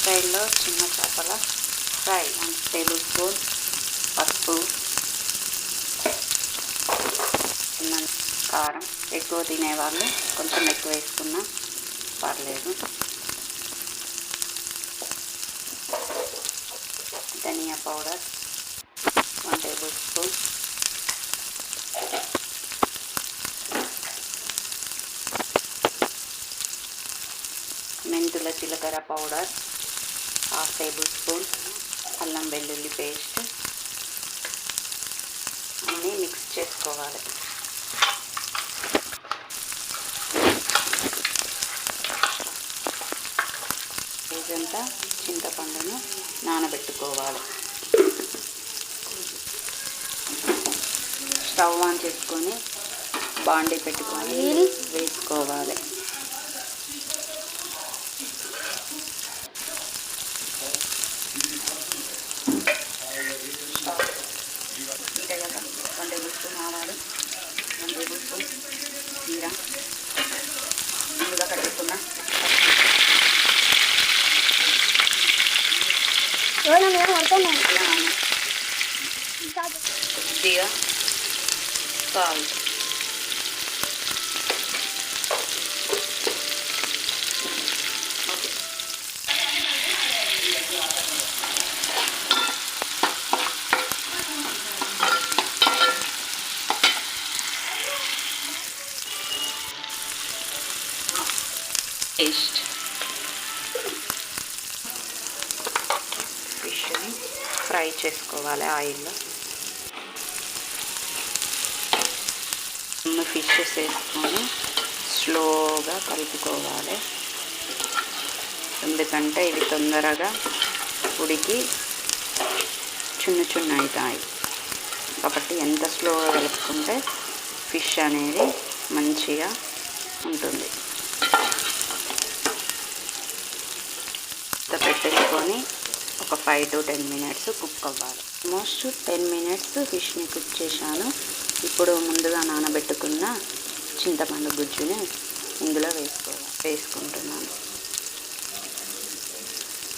స్టైల్లో చిన్న చేపల ఫ్రై. 1 టేబుల్ స్పూన్ పసుపు, కారం. ఎక్కువ తినేవాళ్ళు కొంచెం ఎక్కువ వేసుకున్నా పర్లేదు. ధనియా పౌడర్ 1 టేబుల్ స్పూన్, మెంతుల జీలకర్ర పౌడర్ 1/2 టేబుల్ స్పూన్, అల్లం వెల్లుల్లి పేస్ట్ అన్నీ మిక్స్ చేసుకోవాలి. ఇదంతా చింతపండును నానబెట్టుకోవాలి. స్టవ్ ఆన్ చేసుకొని బాండీ పెట్టుకొని వేసుకోవాలి. ఇంతే కదా. 1 టేబుల్ స్పూన్ ఆవాలు, 1 టేబుల్ స్పూన్ జీరా, ముందుగా కట్టుకున్న కొద్దిగా సాల్ట్, పేస్ట్. ఫిష్ని ఫ్రై చేసుకోవాలి ఆయిల్లో. ఫిషెస్ వేసుకొని స్లోగా కలుపుకోవాలి, ఎందుకంటే ఇవి తొందరగా ఉడికి చున్న అవుతాయి. కాబట్టి ఎంత స్లోగా కలుపుకుంటే ఫిష్ అనేది మంచిగా ఉంటుంది. పెట్టేసుకొని ఒక 5 to 10 మినిట్స్ కుక్ అవ్వాలి. ఆల్మోస్ట్ 10 మినిట్స్ ఫిష్ని కుక్ చేశాను. ఇప్పుడు ముందుగా నానబెట్టుకున్న చింతపండు గుజ్జుని ఇందులో వేసుకుంటున్నాను.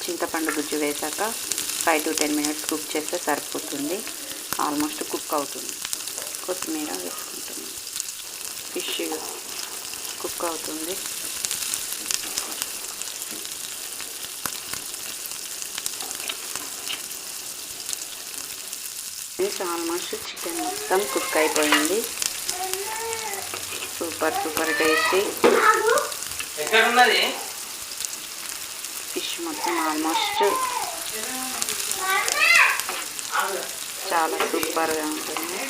చింతపండు గుజ్జు వేసాక 5 to 10 మినిట్స్ కుక్ చేస్తే సరిపోతుంది. ఆల్మోస్ట్ కుక్ అవుతుంది. కొత్తిమీర వేసుకుంటున్నాను. ఫిష్ కుక్ అవుతుంది. ఆల్మోస్ట్ చికెన్ మొత్తం కుక్ అయిపోయింది. సూపర్ టేస్టీ ఫిష్ మొత్తం ఆల్మోస్ట్ చాలా సూపర్గా ఉంటుంది.